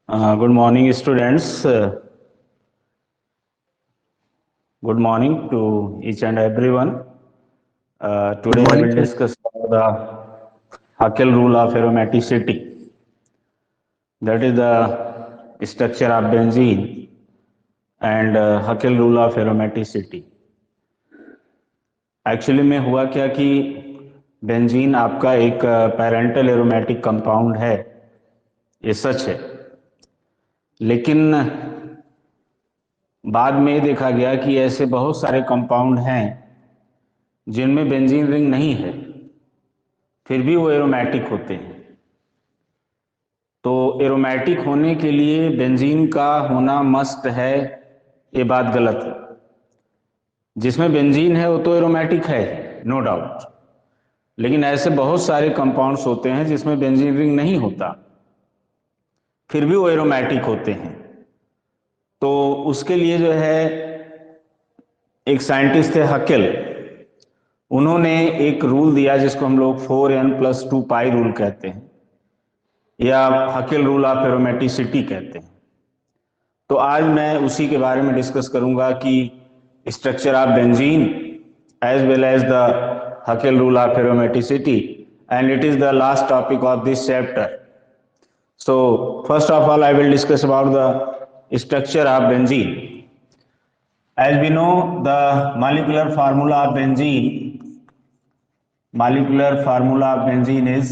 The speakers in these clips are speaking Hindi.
Good morning, students. Good morning to each and everyone. Today I will discuss about the Haeckel rule of aromaticity. That is the structure of benzene and Haeckel rule of aromaticity. Actually में हुआ क्या कि बेंजीन आपका एक पैरेंटल एरोमेटिक कंपाउंड है, ये सच है, लेकिन बाद में देखा गया कि ऐसे बहुत सारे कंपाउंड हैं जिनमें बेंजीन रिंग नहीं है, फिर भी वो एरोमेटिक होते हैं। तो एरोमेटिक होने के लिए बेंजीन का होना मस्ट है, ये बात गलत है। जिसमें बेंजीन है वो तो एरोमेटिक है, नो डाउट, लेकिन ऐसे बहुत सारे कंपाउंड्स होते हैं जिसमें बेंजीन रिंग नहीं होता, फिर भी वो एरोमेटिक होते हैं। तो उसके लिए जो है एक साइंटिस्ट थे हकेल, उन्होंने एक रूल दिया जिसको हम लोग 4n+2 पाई रूल कहते हैं या हकेल रूल ऑफ एरोमेटिसिटी कहते हैं। तो आज मैं उसी के बारे में डिस्कस करूंगा कि structure of benzene as well as the Huckel rule of aromaticity, and it is the last topic of this chapter. So first of all I will discuss about the structure of benzene. As we know, the molecular formula of benzene is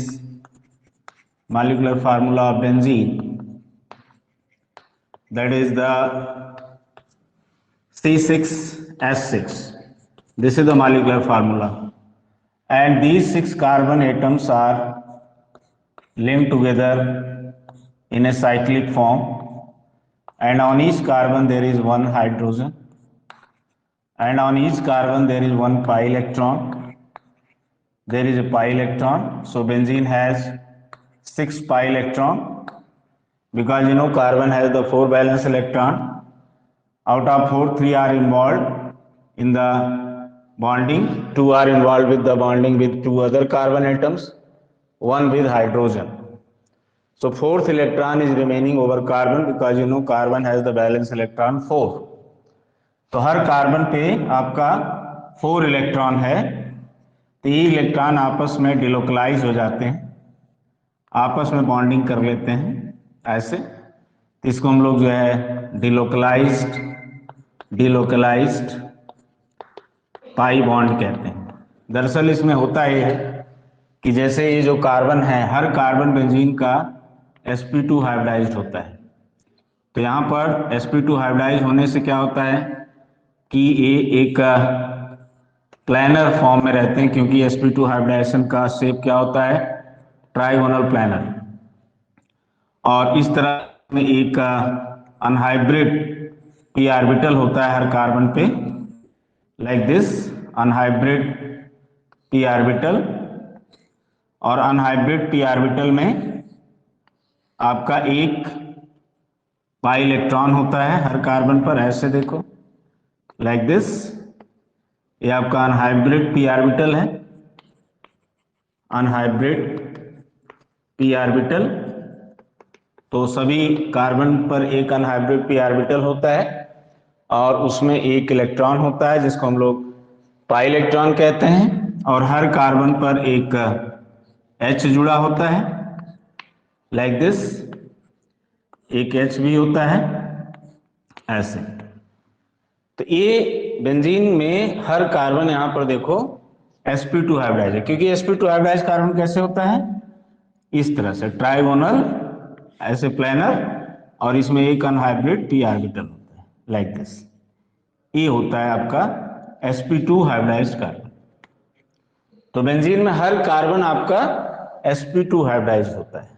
that is the C6H6. This is the molecular formula, and these 6 carbon atoms are linked together in a cyclic form, and on each carbon there is one hydrogen, and on each carbon there is one pi electron. There is a pi electron, so benzene has 6 pi electron, because you know carbon has the 4 valence electron. Out of 4, 3 are involved in the bonding, 2 are involved with the bonding with 2 other carbon atoms, 1 with hydrogen. So 4th electron is remaining over carbon, because you know carbon has the valence electron 4. तो हर कार्बन पे आपका 4 इलेक्ट्रॉन है, तो ये इलेक्ट्रॉन आपस में डिलोकलाइज हो जाते हैं, आपस में बॉन्डिंग कर लेते हैं ऐसे। तो इसको हम लोग जो है डिलोकलाइज्ड पाई बॉन्ड कहते हैं। दरअसल इसमें होता ये है कि जैसे ये जो कार्बन है, हर कार्बन बेंजीन का sp2 हाइब्रिडाइज्ड होता है। तो यहाँ पर sp2 हाइब्रिडाइज होने से क्या होता है कि ये एक प्लानर फॉर्म में रहते हैं, क्योंकि sp2 हाइब्रिडाइजेशन का शेप क्या होता है, ट्राइगोनल प्लानर। और इस तरह में एक अनहाइब्रिड p ऑर्बिटल होता है हर कार्बन पे, like this unhybrid p orbital. और अनहाइब्रिड p ऑर्बिटल में आपका एक पाई इलेक्ट्रॉन होता है हर कार्बन पर, ऐसे देखो लाइक दिस। ये आपका अनहाइब्रिड p ऑर्बिटल है, अनहाइब्रिड p ऑर्बिटल। तो सभी कार्बन पर एक अनहाइब्रिड p ऑर्बिटल होता है और उसमें एक इलेक्ट्रॉन होता है जिसको हम लोग पाई इलेक्ट्रॉन कहते हैं, और हर कार्बन पर एक H जुड़ा होता है लाइक दिस, एक H भी होता है ऐसे। तो ये बेंजीन में हर कार्बन यहां पर देखो sp2 हाइब्रिडाइज है, क्योंकि sp2 हाइब्रिडाइज कार्बन कैसे होता है, इस तरह से ट्राइगोनल ऐसे प्लानर, और इसमें एक अनहाइब्रिड p ऑर्बिटल होता है लाइक दिस। ये होता है आपका sp2 हाइब्रिडाइज कार्बन। तो बेंजीन में हर कार्बन आपका sp2 हाइब्रिडाइज होता है,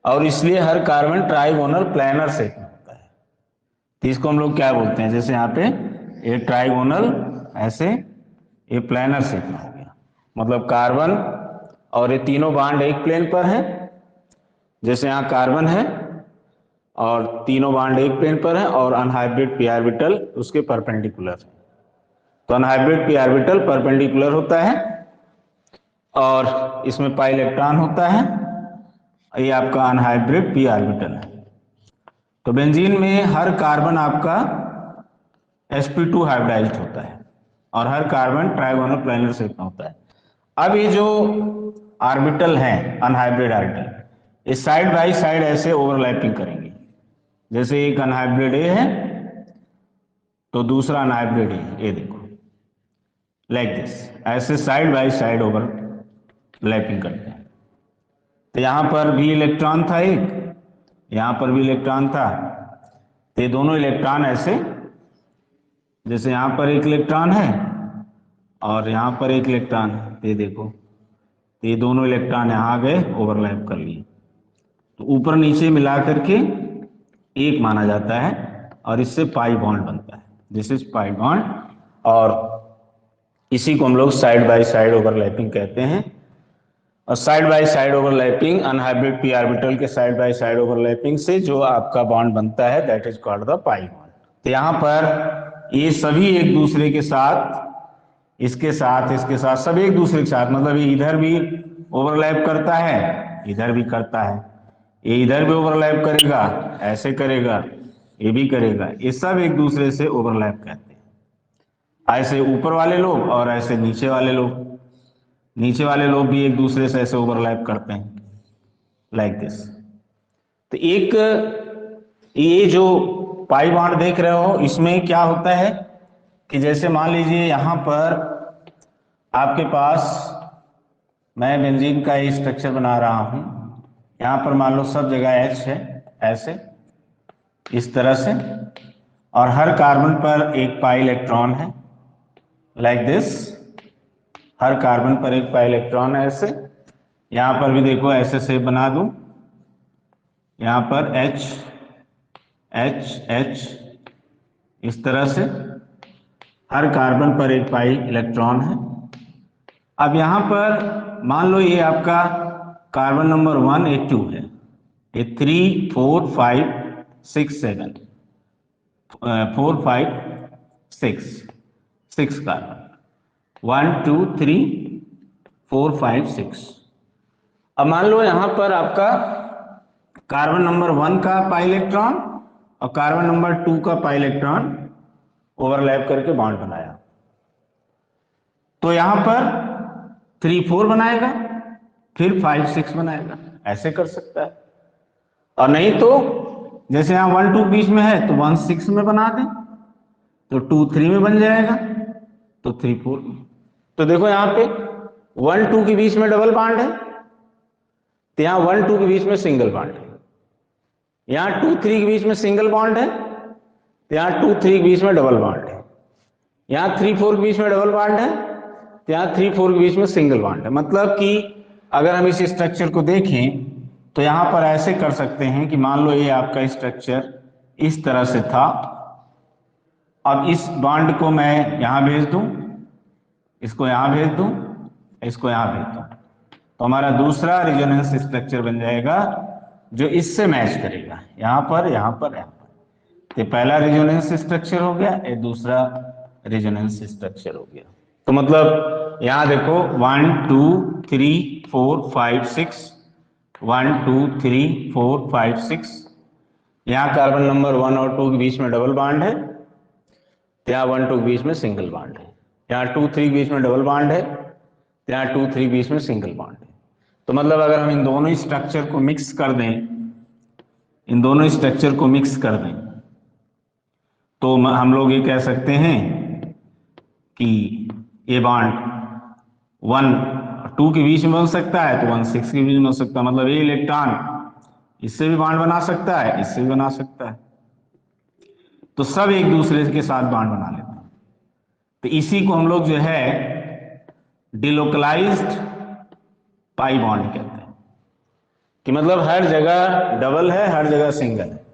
और इसलिए हर कार्बन ट्राइगोनल प्लानर शेप में होता है। तो इसको हम लोग क्या बोलते हैं, जैसे यहाँ पे ये ट्राइगोनल ऐसे, ये प्लानर शेप में हो गया, मतलब कार्बन और ये तीनों बांड एक प्लेन पर हैं। जैसे यहाँ कार्बन है और तीनों बांड एक प्लेन पर है, और अनहाइब्रिड p ऑर्बिटल उसके परपेंडिकुलर है। तो अनहाइब्रिड p ऑर्बिटल परपेंडिकुलर होता है और इसमें पाई इलेक्ट्रॉन होता है। ये आपका अनहाइब्रिड p ऑर्बिटल है। तो बेंजीन में हर कार्बन आपका sp2 हाइब्रिडाइज्ड होता है और हर कार्बन ट्राइगोनल प्लेनर शेप में होता है। अब ये जो ऑर्बिटल हैं अनहाइब्रिड ऑर्बिटल, ये साइड बाय साइड ऐसे ओवरलैपिंग करेंगे। जैसे एक अनहाइब्रिड ए है तो दूसरा अनहाइब्रिड ए, ये देखो लाइक दिस, ऐसे साइड बाय साइड ओवरलैपिंग करते हैं। तो यहां पर भी इलेक्ट्रॉन था एक, यहां पर भी इलेक्ट्रॉन था, तो ये दोनों इलेक्ट्रॉन ऐसे, जैसे यहां पर एक इलेक्ट्रॉन है और यहां पर एक इलेक्ट्रॉन है, ये देखो, तो ये दोनों इलेक्ट्रॉन यहां आ गए, ओवरलैप कर लिए, तो ऊपर नीचे मिला करके एक माना जाता है और इससे पाई बॉन्ड बनता है। दिस इज पाई बॉन्ड, और इसी को हम लोग साइड बाय साइड ओवरलैपिंग कहते हैं। और side by side overlapping, unhybrid P orbital के साइड बाय साइड ओवरलैपिंग से जो आपका बॉन्ड बनता है that is called the pi bond. तो यहां पर ये सभी एक दूसरे के साथ, इसके साथ सब एक दूसरे के साथ, मतलब ये इधर भी ओवरलैप करता है, इधर भी करता है, ये इधर भी ओवरलैप करेगा, ऐसे करेगा, ये भी करेगा, ये सब एक दूसरे से ओवरलैप करते हैं। ऐसे ऊपर वाले लोग और ऐसे नीचे वाले लोग, नीचे वाले लोग भी एक दूसरे से ऐसे ओवरलैप करते हैं लाइक दिस। तो एक ये जो पाई बॉन्ड देख रहे हो, इसमें क्या होता है कि जैसे मान लीजिए यहां पर आपके पास, मैं बेंजीन का ये स्ट्रक्चर बना रहा हूं, यहां पर मान लो सब जगह H है, ऐसे इस तरह से, और हर कार्बन पर एक पाई इलेक्ट्रॉन है लाइक दिस, हर कार्बन पर एक पाई इलेक्ट्रॉन है ऐसे। यहां पर भी देखो ऐसे शेप बना दूं, यहां पर H H H इस तरह से, हर कार्बन पर एक पाई इलेक्ट्रॉन है। अब यहां पर मान लो ये आपका कार्बन नंबर 1 ये 2 है, ये 3 4 5 6 7 4 5 6 कार्बन, 1 2 3 4 5 6। अब मान लो यहां पर आपका कार्बन नंबर 1 का पाई इलेक्ट्रॉन और कार्बन नंबर 2 का पाई इलेक्ट्रॉन ओवरलैप करके बॉन्ड बनाया, तो यहां पर 3 4 बनाएगा, फिर 5 6 बनाएगा, ऐसे कर सकता है। और नहीं तो जैसे यहां 1 2 बीच में है तो 1 6 में बना दें, तो 2 3 में बन जाएगा, तो 3 4 में। तो देखो यहां पे 1 2 के बीच में डबल बॉन्ड है, तो यहां 1 2 के बीच में सिंगल बॉन्ड है, यहां 2 3 के बीच में सिंगल बॉन्ड है, तो यहां 2 3 के बीच में डबल बॉन्ड है, यहां 3 4 के बीच में डबल बॉन्ड है, तो यहां 3 4 के बीच में सिंगल बॉन्ड है। मतलब कि अगर हम इस स्ट्रक्चर को देखें तो यहां पर ऐसे कर सकते हैं कि मान लो ये आपका स्ट्रक्चर इस तरह से था, अब इस बॉन्ड को मैं यहां भेज दूं, इसको यहां भेज दूं, इसको यहां भेज दूं, तो हमारा दूसरा रेजोनेंस स्ट्रक्चर बन जाएगा जो इससे मैच करेगा, यहां पर यहां पर यहां पर। ये पहला रेजोनेंस स्ट्रक्चर हो गया, ये दूसरा रेजोनेंस स्ट्रक्चर हो गया। तो मतलब यहां देखो 1 2 3 4 5 6, 1 2 3 4 5 6, यहां कार्बन नंबर 1 और 2 के बीच में डबल बॉन्ड है, यहाँ 1 2 के बीच में सिंगल बॉन्ड है, यहाँ 2 3 के बीच में डबल बॉन्ड है, यहाँ 2 3 के बीच में सिंगल बॉन्ड है। तो मतलब अगर हम इन दोनों स्ट्रक्चर को मिक्स कर दें, इन दोनों स्ट्रक्चर को मिक्स कर दें, तो हम लोग ये कह सकते हैं कि ये बॉन्ड 1 2 के बीच में बन सकता है, तो 1 6 के बीच में हो सकता है। मतलब ये इलेक्ट्रॉन इससे भी बॉन्ड बना सकता है, इससे भी बना सकता है, तो सब एक दूसरे के साथ बॉन्ड बना लेते हैं। तो इसी को हम लोग जो है डिलोकलाइज्ड पाई बॉन्ड कहते हैं, कि मतलब हर जगह डबल है, हर जगह सिंगल है।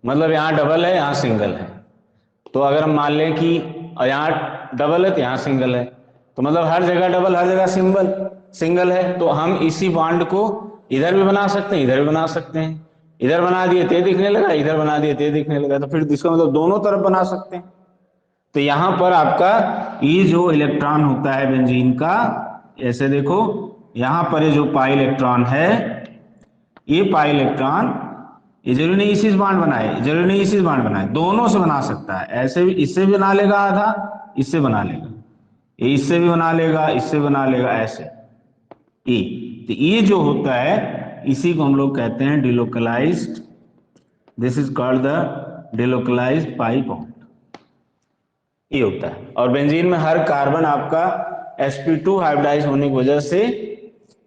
मतलब यहाँ डबल है, यहाँ सिंगल है, तो अगर हम मान लें कि यहाँ डबल है तो यहाँ सिंगल है, तो मतलब हर जगह डबल, हर जगह सिंगल है, तो हम इसी बॉन्ड को इधर भी बना सकते हैं, इधर भी बना सकते हैं। इधर बना दिए ते दिखने लगा, इधर बना दिए ते दिखने लगा, तो फिर इसका मतलब दोनों तरफ बना सकते हैं। तो यहां पर आपका ये जो इलेक्ट्रॉन होता है बेंजीन का, ऐसे देखो यहां पर ये जो पाई इलेक्ट्रॉन है, ये पाई इलेक्ट्रॉन ये जरूरी नहीं इसी से बॉन्ड बनाए, जरूरी नहीं इसी से बॉन्ड बनाए, दोनों से बना सकता है। ऐसे भी इससे भी बना लेगा आधा, इससे बना लेगा, ये इससे भी बना लेगा, इससे बना लेगा, ऐसे ई। तो ये जो होता है इसी को हम लोग कहते हैं delocalised, this is called the delocalised pi bond, ये होता है। और बेंजीन में हर कार्बन आपका sp2 हाइब्रिडाइज होने की वजह से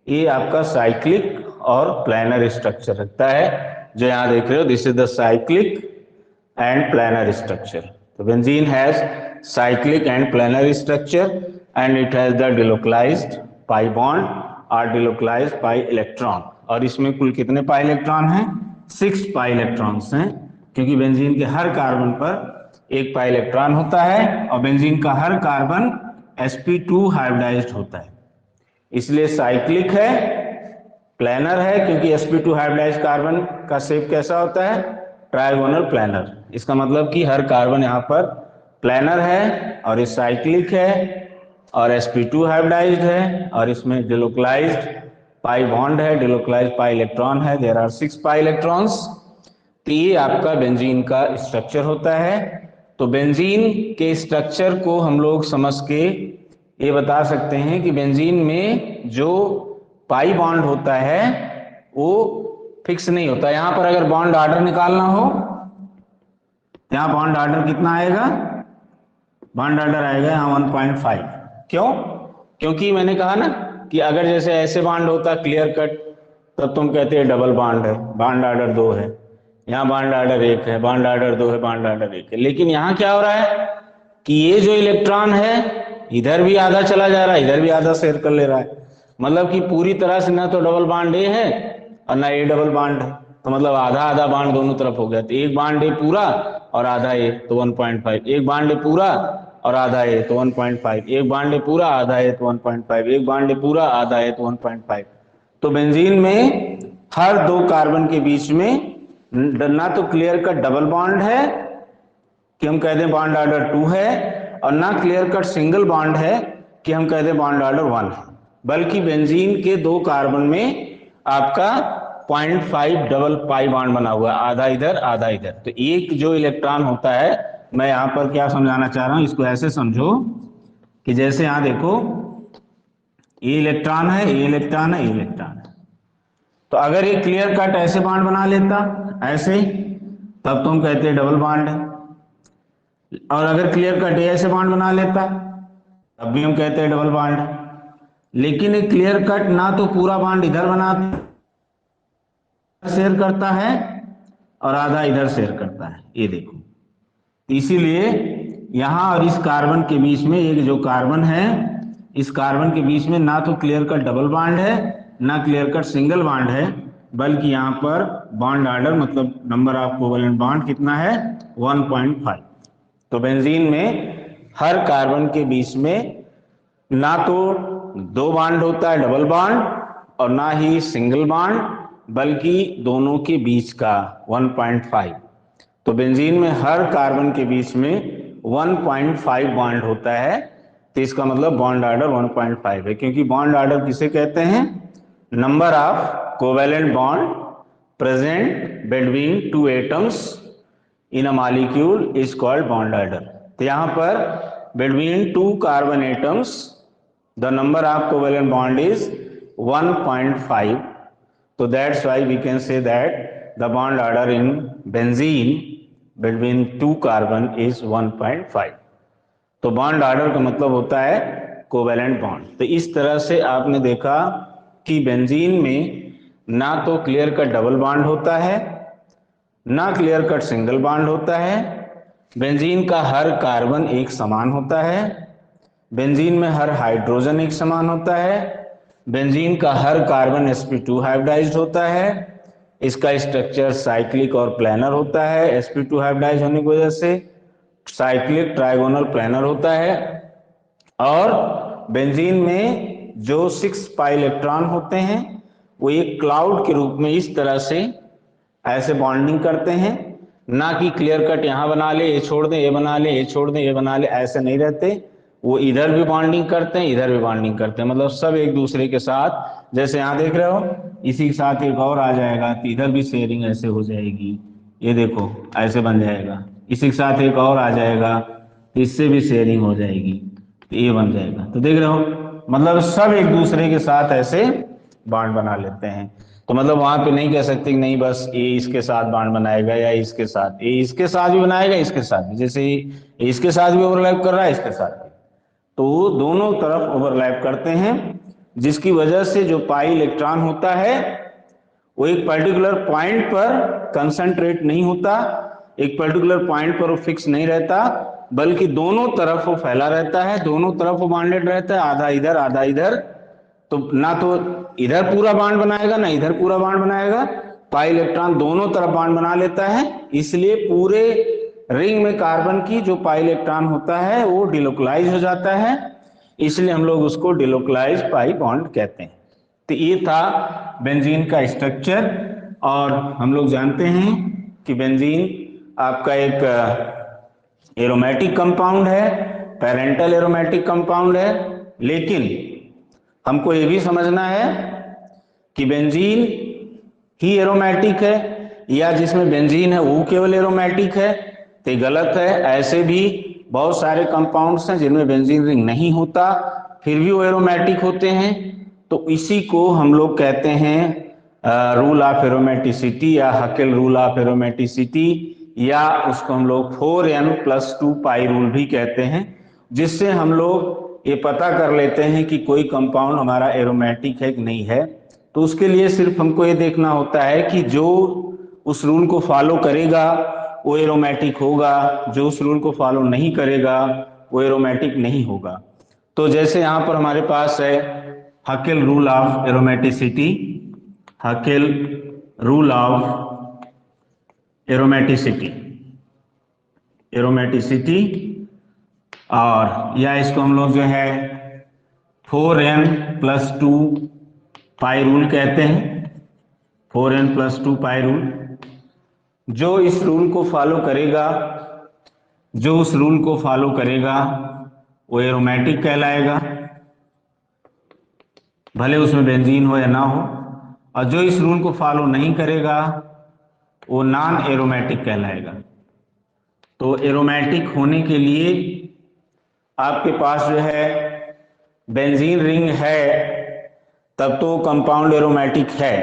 ये आपका साइक्लिक और प्लानर स्ट्रक्चर रखता है, जो यहां देख रहे हो, this is the cyclic and planar structure. तो benzene has cyclic and planar structure and it has the delocalised pi bond और डिलोकलाइज्ड पाई इलेक्ट्रॉन। और इसमें कुल कितने पाई इलेक्ट्रॉन हैं? 6 पाई इलेक्ट्रॉन्स हैं, क्योंकि बेंजीन के हर कार्बन पर एक पाई इलेक्ट्रॉन होता है और बेंजीन का हर कार्बन sp2 हाइब्रिडाइज्ड होता है, इसलिए साइक्लिक है, प्लानर है, क्योंकि sp2 हाइब्रिडाइज्ड कार्बन का शेप कैसा होता है? Trigonal planar. इसका मतलब कि हर कार्बन यहाँ पर प्लानर है और ये साइक्लिक है और sp2 हाइब्रिडाइज्ड है और इसमें डिलोकलाइज्ड पाई बॉन्ड है, डिलोकलाइज्ड पाई इलेक्ट्रॉन है, देयर आर 6 पाई इलेक्ट्रॉन्स। तो ये आपका बेंजीन का स्ट्रक्चर होता है। तो बेंजीन के स्ट्रक्चर को हम लोग समझ के ये बता सकते हैं कि बेंजीन में जो पाई बॉन्ड होता है वो फिक्स नहीं होता। यहां पर अगर बॉन्ड ऑर्डर निकालना हो, यहां बॉन्ड ऑर्डर कितना आएगा? बॉन्ड ऑर्डर आएगा यहाँ 1.5। क्यों? क्योंकि मैंने कहा ना कि अगर जैसे ऐसे बॉन्ड होता क्लियर कट, तब तुम कहते हैं डबल बॉन्ड है, बॉन्ड ऑर्डर 2 है, यहाँ बॉन्ड ऑर्डर 1 है, बॉन्ड ऑर्डर 2 है, बॉन्ड ऑर्डर 1 है। लेकिन यहाँ क्या हो रहा है कि ये जो इलेक्ट्रॉन है इधर भी आधा चला जा रहा है, इधर भी आधा शेयर कर ले रहा है, मतलब कि पूरी तरह से ना तो डबल बॉन्ड ए है और ना ए डबल बॉन्ड है, तो मतलब आधा आधा बॉन्ड दोनों तरफ हो गया। तो एक बॉन्ड ए पूरा और आधा ए तो 1.5, एक बॉन्ड ए पूरा और आधा ए तो 1.5, एक बॉन्ड ए पूरा आधा ए तो 1.5, एक बॉन्ड ए पूरा आधा ए तो 1.5। तो बेंजीन में हर दो कार्बन के बीच में ना तो क्लियर कट डबल बॉन्ड है कि हम कहते हैं बॉन्ड ऑर्डर 2 है, और ना क्लियर कट सिंगल बॉन्ड है कि हम कहते हैं बॉन्ड ऑर्डर 1 है, बल्कि बेंजीन के दो कार्बन में आपका 0.5 डबल पाई बॉन्ड बना हुआ है, आधा इधर आधा इधर। तो एक जो इलेक्ट्रॉन होता है, मैं यहां पर क्या समझाना चाह रहा हूं, इसको ऐसे समझो कि जैसे यहां देखो ये इलेक्ट्रॉन है, ये इलेक्ट्रॉन है, ये इलेक्ट्रॉन है। तो अगर ये क्लियर कट ऐसे बॉन्ड बना लेता ऐसे, तब तुम कहते डबल बॉन्ड है, और अगर क्लियर कट ऐसे बॉन्ड बना लेता तब भी हम कहते हैं डबल बॉन्ड है। लेकिन ये क्लियर कट ना तो पूरा बॉन्ड इधर बनाता शेयर करता है और आधा इधर शेयर करता है, ये देखो। इसीलिए यहां और इस कार्बन के बीच में एक जो कार्बन है, इस कार्बन के बीच में ना तो क्लियर कट डबल बॉन्ड है ना क्लियर कट सिंगल बॉन्ड है, बल्कि यहां पर बॉन्ड ऑर्डर मतलब नंबर ऑफ कोवेलेंट बॉन्ड कितना है? 1.5। तो बेंजीन में हर कार्बन के बीच में ना तो दो बॉन्ड होता है डबल बॉन्ड और ना ही सिंगल बॉन्ड, बल्कि दोनों के बीच का 1.5। तो बेंजीन में हर कार्बन के बीच में 1.5 बॉन्ड होता है। तो इसका मतलब बॉन्ड ऑर्डर 1.5 है, क्योंकि बॉन्ड ऑर्डर किसे कहते हैं? Number of covalent bond present between two atoms in a molecule is called bond order. तो यहां पर between two carbon atoms the number of covalent bond is 1.5। So that's why we can say that the bond order in benzene between two carbon is 1.5। तो बॉन्ड ऑर्डर का मतलब होता है कोवेलेंट बॉन्ड। तो इस तरह से आपने देखा कि बेंजीन में ना तो क्लियर कट डबल बॉन्ड होता है ना क्लियर कट सिंगल बॉन्ड होता है, बेंजीन का हर कार्बन एक समान होता है, बेंजीन में हर हाइड्रोजन एक समान होता है, बेंजीन का हर कार्बन sp2 हाइब्रिडाइज्ड होता है, इसका स्ट्रक्चर साइक्लिक और प्लानर होता है, sp2 हाइब्रिडाइज होने की वजह से साइक्लिक ट्राइगोनल प्लानर होता है। और बेंजीन में जो 6 पाई इलेक्ट्रॉन होते हैं वो एक क्लाउड के रूप में इस तरह से ऐसे बॉन्डिंग करते हैं, ना कि क्लियर कट यहां बना ले ये छोड़ दे, ये बना ले ये छोड़ दे, ये बना ले, ऐसे नहीं रहते। वो इधर भी बॉन्डिंग करते हैं, इधर भी बॉन्डिंग करते हैं, मतलब सब एक दूसरे के साथ, जैसे यहां देख रहे हो इसी के साथ एक और आ जाएगा तो इधर भी शेयरिंग ऐसे हो जाएगी, ये देखो ऐसे बन जाएगा। इसी के साथ एक और आ जाएगा तो इससे भी शेयरिंग हो जाएगी, तो ये बन जाएगा। तो देख रहे हो, मतलब सब एक दूसरे के साथ ऐसे बांड बना लेते हैं। तो मतलब वहां पे नहीं कह सकते कि नहीं बस ये इसके साथ बांड बनाएगा या इसके साथ, ये इसके साथ भी बनाएगा इसके साथ भी, जैसे इसके साथ भी ओवरलैप कर रहा है इसके साथ भी, तो वो दोनों तरफ ओवरलैप करते हैं, जिसकी वजह से जो पाई इलेक्ट्रॉन होता है वो एक पर्टिकुलर पॉइंट पर कंसंट्रेट नहीं होता, एक पर्टिकुलर पॉइंट पर वो फिक्स नहीं रहता, बल्कि दोनों तरफ वो फैला रहता है, दोनों तरफ वो बाउंडेड रहता है, आधा इधर आधा इधर। तो ना तो इधर पूरा बांड बनाएगा ना इधर पूरा बांड बनाएगा, पाई इलेक्ट्रॉन दोनों तरफ बांड बना लेता है। इसलिए पूरे रिंग में कार्बन की जो पाई इलेक्ट्रॉन होता है वो डिलोकलाइज हो जाता है, इसलिए हम लोग उसको डिलोकलाइज पाई बॉन्ड कहते हैं। तो ये था बेंजीन का स्ट्रक्चर। और हम लोग जानते हैं कि बेंजीन आपका एक एरोमेटिक कंपाउंड है, पेरेंटल एरोमेटिक कंपाउंड है, लेकिन हमको ये भी समझना है कि बेंजीन ही एरोमेटिक है या जिसमें बेंजीन है वो केवल एरोमेटिक है, तो गलत है। ऐसे भी बहुत सारे कंपाउंड्स हैं जिनमें बेंजीन रिंग नहीं होता फिर भी वो एरोमेटिक होते हैं। तो इसी को हम लोग कहते हैं रूल ऑफ एरोमेटिसिटी या हकेल रूल ऑफ एरोमेटिसिटी, या उसको हम लोग 4n+2 पाई रूल भी कहते हैं, जिससे हम लोग ये पता कर लेते हैं कि कोई कंपाउंड हमारा एरोमेटिक है कि नहीं है। तो उसके लिए सिर्फ हमको ये देखना होता है कि जो उस रूल को फॉलो करेगा वो एरोमेटिक होगा, जो उस रूल को फॉलो नहीं करेगा वो एरोमेटिक नहीं होगा। तो जैसे यहाँ पर हमारे पास है Hückel rule of aromaticity, Hückel rule of aromaticity, aromaticity, और या इसको हम लोग जो है 4n+2 पाई रूल कहते हैं। 4n+2 पाई रूल, जो इस रूल को फॉलो करेगा, जो उस रूल को फॉलो करेगा वो एरोमेटिक कहलाएगा, भले उसमें बेंजीन हो या ना हो। और जो इस रूल को फॉलो नहीं करेगा वो नॉन एरोमेटिक कहलाएगा। तो एरोमेटिक होने के लिए आपके पास जो है बेंजीन रिंग है तब तो कंपाउंड एरोमेटिक है,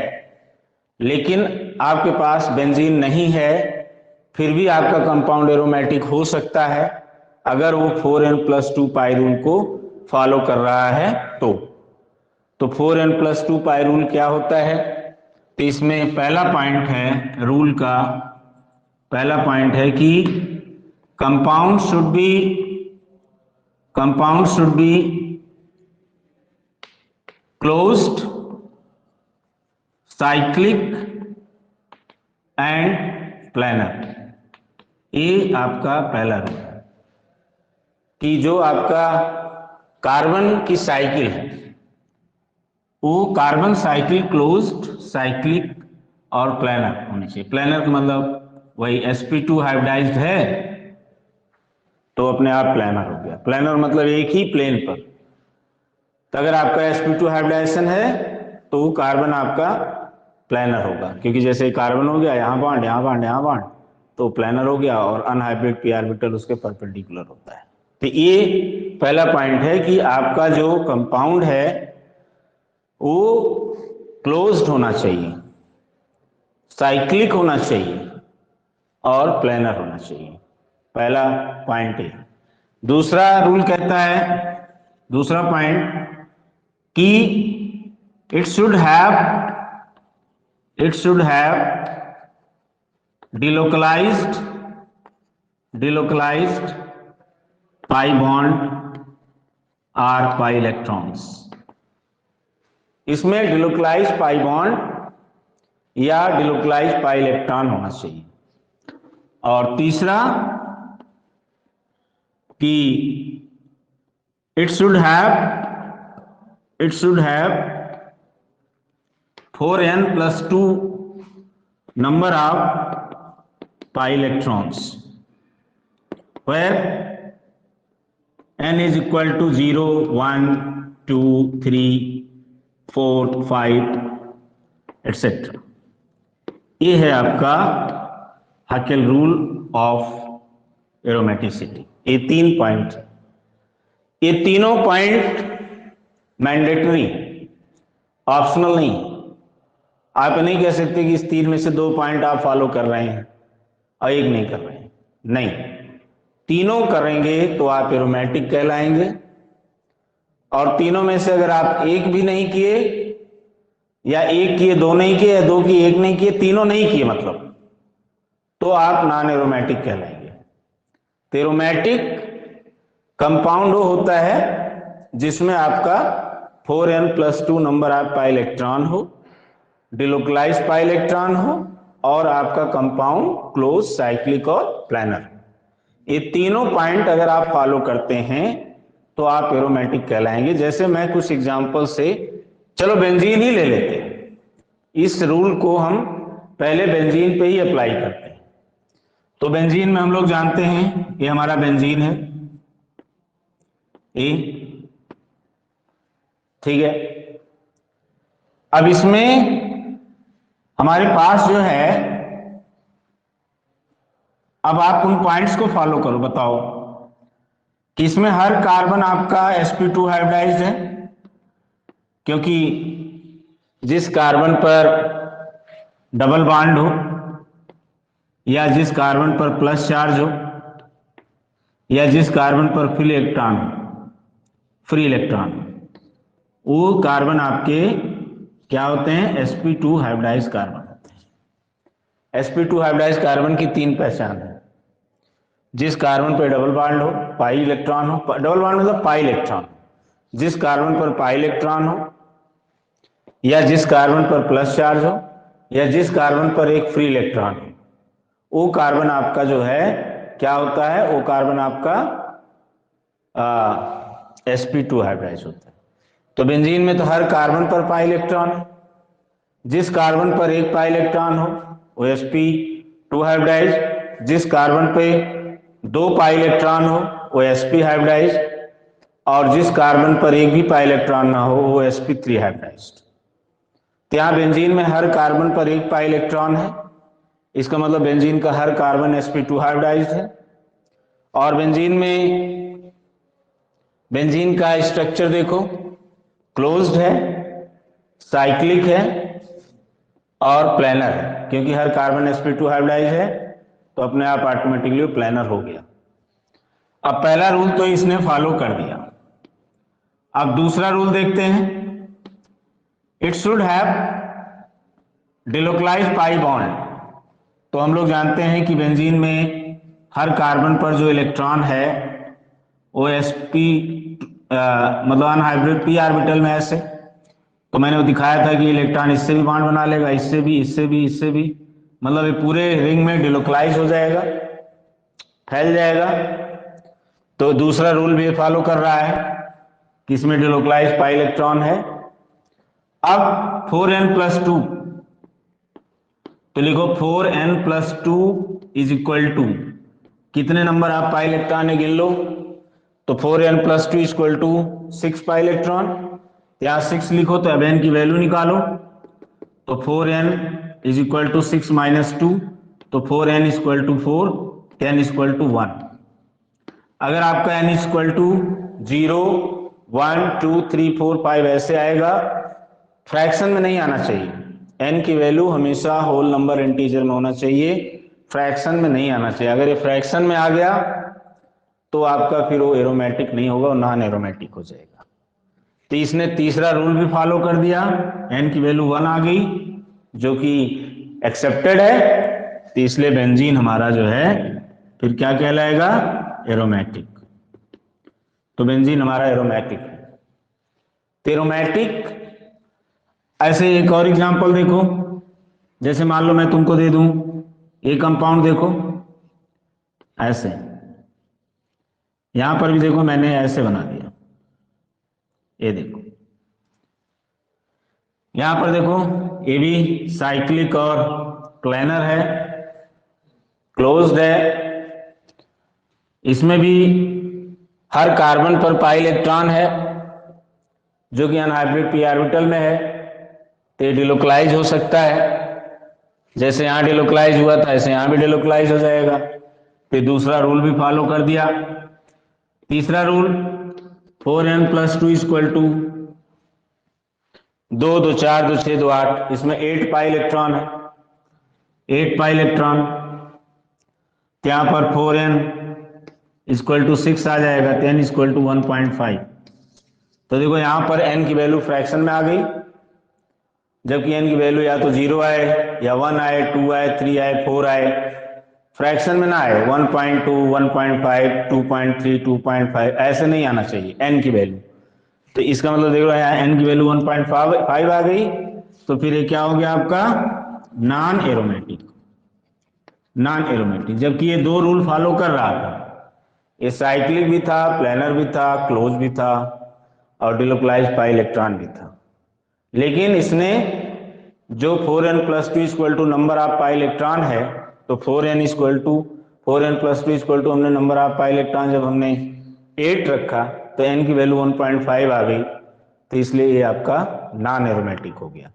लेकिन आपके पास बेंजीन नहीं है फिर भी आपका कंपाउंड एरोमेटिक हो सकता है अगर वो 4n+2 पाई रूल को फॉलो कर रहा है। तो 4n+2 पाई रूल क्या होता है? तो इसमें पहला पॉइंट है रूल का, पहला पॉइंट है कि compound should be closed, cyclic and planar. ये आपका पहला रूल है कि जो आपका कार्बन की साइकिल है वो कार्बन साइकिल क्लोज्ड, साइक्लिक और प्लानर होनी चाहिए। प्लानर का मतलब वही sp2 हाइब्रिडाइज्ड है तो अपने आप प्लानर हो गया। प्लानर मतलब एक ही प्लेन पर। तो अगर आपका sp2 हाइब्रिडाइजेशन है तो वो कार्बन आपका प्लानर होगा, क्योंकि जैसे कार्बन हो गया यहाँ बॉन्ड यहाँ बॉन्ड यहाँ बॉन्ड तो प्लानर हो गया, और अनहाइब्रिड p ऑर्बिटल उसके परपेंडिकुलर होता है। तो ये पहला पॉइंट है कि आपका जो कंपाउंड है वो क्लोज्ड होना चाहिए, साइक्लिक होना चाहिए और प्लानर होना चाहिए। पहला पॉइंट है। दूसरा रूल कहता है, दूसरा पॉइंट कि it should have delocalized pi bond or pi electrons। इसमें डिलोकलाइज पाई बॉन्ड या डिलोकलाइज पाई इलेक्ट्रॉन होना चाहिए। और तीसरा कि it should have 4n+2 number of pi electrons where n is equal to 0, 1, 2, 3, 4, 5 etcetera. ये है आपका हाकेल रूल ऑफ एरोमेटिसिटी। ये 3 पॉइंट, ये तीनों पॉइंट मैंडेटरी, ऑप्शनल नहीं। आप नहीं कह सकते कि इस 3 में से 2 पॉइंट आप फॉलो कर रहे हैं और 1 नहीं कर रहे हैं, नहीं, तीनों करेंगे तो आप एरोमेटिक कहलाएंगे। और तीनों में से अगर आप 1 भी नहीं किए, या 1 किए 2 नहीं किए, या 2 किए 1 नहीं किए, तीनों नहीं किए मतलब, तो आप नॉन एरोमेटिक कहलाएंगे। तो एरोमेटिक कंपाउंड होता है जिसमें आपका 4n+2 number of pi electron हो, डिलोकलाइज पाई इलेक्ट्रॉन हो, और आपका कंपाउंड क्लोज, साइक्लिक और प्लानर। ये तीनों पॉइंट अगर आप फॉलो करते हैं तो आप एरोमेटिक कहलाएंगे। जैसे मैं कुछ एग्जांपल से, चलो बेंजीन ही ले लेते हैं। इस रूल को हम पहले बेंजीन पे ही अप्लाई करते हैं। तो बेंजीन में हम लोग जानते हैं ये हमारा बेंजीन है, ए, ठीक है। अब इसमें हमारे पास जो है, अब आप उन पॉइंट्स को फॉलो करो, बताओ कि इसमें हर कार्बन आपका sp2 हाइब्रिडाइज्ड है, क्योंकि जिस कार्बन पर डबल बॉन्ड हो, या जिस कार्बन पर प्लस चार्ज हो, या जिस कार्बन पर फ्री इलेक्ट्रॉन, वो कार्बन आपके क्या होते हैं, sp2 हाइब्रिडाइज्ड कार्बन होते हैं। sp2 हाइब्रिडाइज्ड कार्बन की 3 पहचान है। जिस कार्बन पर डबल बॉन्ड हो, पाई इलेक्ट्रॉन हो, डबल बॉन्ड मतलब पाई इलेक्ट्रॉन, जिस कार्बन पर पाई इलेक्ट्रॉन हो, या जिस कार्बन पर प्लस चार्ज हो, या जिस कार्बन पर एक फ्री इलेक्ट्रॉन हो, वो कार्बन आपका जो है क्या होता है, वो कार्बन आपका sp2 हाइब्रिडाइज्ड होता है। तो बेंजीन में तो हर कार्बन पर पाई इलेक्ट्रॉन है, जिस कार्बन पर एक पाई इलेक्ट्रॉन हो वो sp2 हाइब्रिडाइज्ड, जिस कार्बन पे 2 पाई इलेक्ट्रॉन हो वो sp हाइब्रिडाइज्ड, और जिस कार्बन पर एक भी पाई इलेक्ट्रॉन ना हो वो sp3 हाइब्रिडाइज्ड। तो यहाँ बेंजीन में हर कार्बन पर एक पाई इलेक्ट्रॉन है, इसका मतलब बेंजीन का हर कार्बन sp2 हाइब्रिडाइज्ड है। और बेंजीन का स्ट्रक्चर देखो, क्लोज्ड है, साइक्लिक है और प्लानर है, क्योंकि हर कार्बन sp2 हाइब्रिडाइज्ड है तो अपने आप ऑटोमेटिकली प्लानर हो गया। अब पहला रूल तो इसने फॉलो कर दिया। अब दूसरा रूल देखते हैं, it should have delocalised pi bond. तो हम लोग जानते हैं कि बेंजीन में हर कार्बन पर जो इलेक्ट्रॉन है वो sp मतलब अनहाइब्रिड p ऑर्बिटल में ऐसे, तो मैंने वो दिखाया था कि इलेक्ट्रॉन इससे भी बॉन्ड बना लेगा, इससे भी, इससे भी, इससे भी, मतलब ये पूरे रिंग में डिलोकलाइज हो जाएगा, फैल जाएगा। तो दूसरा रूल भी फॉलो कर रहा है कि इसमें डिलोकलाइज पाई इलेक्ट्रॉन है। अब 4n+2, तो लिखो 4n+2 इज इक्वल टू, कितने नंबर आप पाई इलेक्ट्रॉन है गिन लो, तो 4n+2 is equal to 6 pi electron. यहाँ 6 लिखो तो अब n की वैल्यू निकालो, तो 4n इज इक्वल टू 6 - 2, तो 4n is equal to 4, 10 is equal to 1। अगर आपका n इज इक्वल टू 0, 1, 2, 3, 4, 5 ऐसे आएगा, फ्रैक्शन में नहीं आना चाहिए। n की वैल्यू हमेशा होल नंबर इंटीजर में होना चाहिए, फ्रैक्शन में नहीं आना चाहिए। अगर ये फ्रैक्शन में आ गया तो आपका फिर वो एरोमेटिक नहीं होगा और नॉन एरोमेटिक हो जाएगा। तो इसने तीसरा रूल भी फॉलो कर दिया, n की वैल्यू 1 आ गई जो कि एक्सेप्टेड है, तो इसलिए बेंजीन हमारा जो है फिर क्या कहलाएगा, एरोमेटिक। तो बेंजीन हमारा एरोमेटिक है। तो एरोमेटिक, ऐसे एक और एग्जांपल देखो, जैसे मान लो मैं तुमको दे दूं एक कंपाउंड, देखो ऐसे, यहां पर भी देखो मैंने ऐसे बना दिया, ये देखो यहां पर देखो, ये भी साइक्लिक और प्लानर है, क्लोज्ड है। इसमें भी हर कार्बन पर पाई इलेक्ट्रॉन है जो कि अनहाइब्रिड p ऑर्बिटल में है, तो डिलोकलाइज हो सकता है, जैसे यहाँ डिलोकलाइज हुआ था ऐसे यहाँ भी डिलोकलाइज हो जाएगा। फिर दूसरा रूल भी फॉलो कर दिया। तीसरा रूल 4n + 2 = 2 2 4 2 6 2 8, इसमें 8 पाई इलेक्ट्रॉन है, 8 पाई इलेक्ट्रॉन, यहाँ पर 4n = 6 आ जाएगा, 10 = 1.5। तो देखो यहाँ पर n की वैल्यू फ्रैक्शन में आ गई, जबकि n की वैल्यू या तो 0 आए या 1 आए, 2 आए, 3 आए, 4 आए, फ्रैक्शन में ना आए 1.2 1.5 2.3 2.5 ऐसे नहीं आना चाहिए n की वैल्यू। तो इसका मतलब देखो यहाँ n की वैल्यू 1.5 आ गई, तो फिर ये क्या हो गया आपका नॉन एरोमेटिक। नॉन एरोमेटिक, जबकि ये दो रूल फॉलो कर रहा था, ये साइक्लिक भी था, प्लेनर भी था, क्लोज भी था और डिलोकलाइज्ड पाई इलेक्ट्रॉन भी था। लेकिन इसने जो 4n + 2 = number of pi electron है, तो 4n + 2 हमने नंबर ऑफ पाई इलेक्ट्रॉन जब हमने 8 रखा तो n की वैल्यू 1.5 आ गई, तो इसलिए ये आपका नॉन एरोमेटिक हो गया।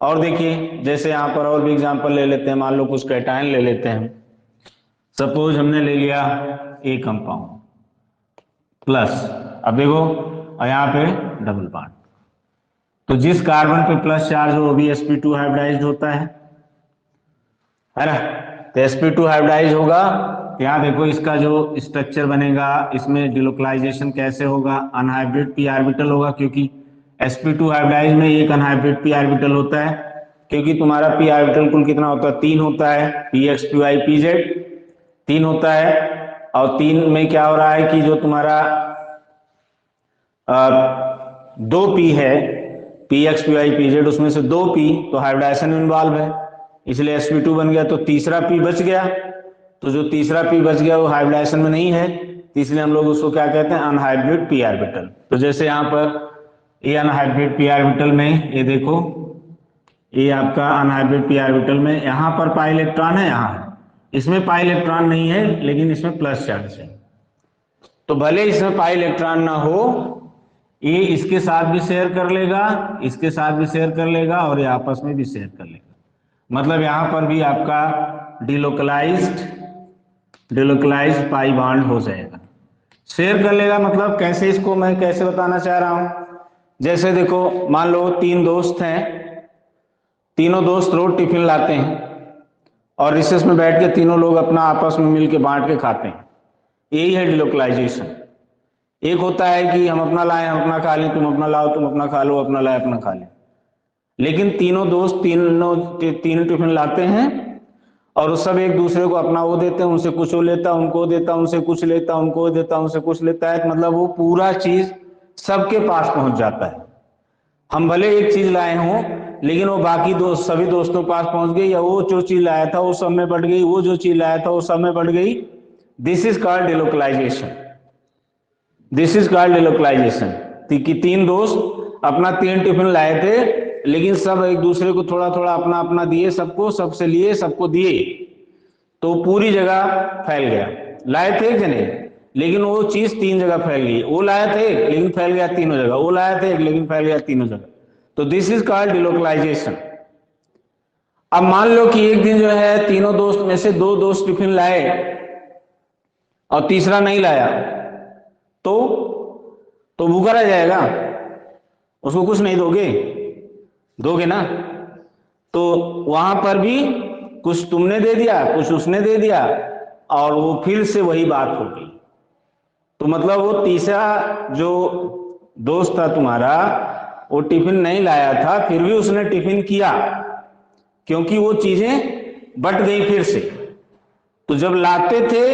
और देखिए जैसे यहाँ पर और भी एग्जांपल ले लेते हैं, मान लो कुछ कैटायन ले लेते हैं। सपोज हमने ले लिया ए कंपाउंड प्लस, अब देखो और यहाँ पे डबल बॉन्ड, तो जिस कार्बन पे प्लस चार्ज हो वो भी sp2 हाइब्रिडाइज्ड होता है ना। तो sp2 हाइब्रिडाइज होगा, यहाँ देखो इसका जो स्ट्रक्चर बनेगा, इसमें डिलोकलाइजेशन कैसे होगा, अनहाइब्रिड p ऑर्बिटल होगा, क्योंकि sp2 हाइब्रिडाइज में एक अनहाइब्रिड p ऑर्बिटल होता है, क्योंकि तुम्हारा p ऑर्बिटल कुल कितना होता है, 3 होता है, px py pz 3 होता है। और 3 में क्या हो रहा है कि जो तुम्हारा 2p है, px py pz, उसमें से 2p तो हाइब्रिडाइजेशन में इन्वॉल्व है, इसलिए sp2 बन गया, तो तीसरा p बच गया। तो जो तीसरा p बच गया वो हाइब्रिडाइजेशन में नहीं है, तो इसलिए हम लोग उसको क्या कहते हैं, अनहाइब्रिड p ऑर्बिटल। तो जैसे यहाँ पर ये अनहाइब्रिड p ऑर्बिटल में ये देखो, ये आपका अनहाइब्रिड p ऑर्बिटल में यहाँ पर पाई इलेक्ट्रॉन है, यहाँ है, इसमें पाई इलेक्ट्रॉन नहीं है लेकिन इसमें प्लस चार्ज है। तो भले इसमें पाई इलेक्ट्रॉन ना हो, ये इसके साथ भी शेयर कर लेगा, इसके साथ भी शेयर कर लेगा और ये आपस में भी शेयर कर लेगा। मतलब यहाँ पर भी आपका डिलोकलाइज्ड पाई बॉन्ड हो जाएगा। शेयर कर लेगा मतलब कैसे, इसको मैं कैसे बताना चाह रहा हूं। जैसे देखो मान लो 3 दोस्त हैं, तीनों दोस्त रोज टिफिन लाते हैं और रिसेस में बैठ के तीनों लोग अपना आपस में मिलके बांट के खाते हैं, यही है डिलोकलाइजेशन। एक होता है कि हम अपना लाए हम अपना खा लें, तुम अपना लाओ तुम अपना खा लो, अपना लाए अपना खा लें। लेकिन तीनों दोस्त तीन टिफिन लाते हैं और वो सब एक दूसरे को अपना वो देते हैं, उनसे कुछ वो लेता, उनको देता, उनसे कुछ लेता, उनको देता, उनसे कुछ लेता है, मतलब वो पूरा चीज सबके पास पहुंच जाता है। हम भले एक चीज लाए हों लेकिन वो बाकी सभी दोस्तों के पास पहुंच गई, या वो जो चीज लाया था वो सब में बढ़ गई, वो जो चीज लाया था वो सब में बढ़ गई। This is called delocalisation. This is called delocalisation कि 3 दोस्त अपना 3 टिफिन लाए थे लेकिन सब एक दूसरे को थोड़ा थोड़ा अपना अपना दिए, सबको सबसे लिए सबको दिए, तो पूरी जगह फैल गया। लाए थे कि नहीं, लेकिन वो चीज 3 जगह फैल गई। वो लाए थे लेकिन फैल गया तीनों जगह, वो लाए थे लेकिन फैल गया तीनों जगह। तो दिस इज कॉल्ड डिलोकलाइजेशन। अब मान लो कि एक दिन जो है तीनों दोस्त में से 2 दोस्त टिफिन लाए और तीसरा नहीं लाया, तो भूखा रह जाएगा, उसको कुछ नहीं दोगे ना। तो वहां पर भी कुछ तुमने दे दिया कुछ उसने दे दिया और वो फिर से वही बात हो गई। तो मतलब वो तीसरा जो दोस्त था तुम्हारा, वो टिफिन नहीं लाया था, फिर भी उसने टिफिन किया, क्योंकि वो चीजें बट गई फिर से। तो जब लाते थे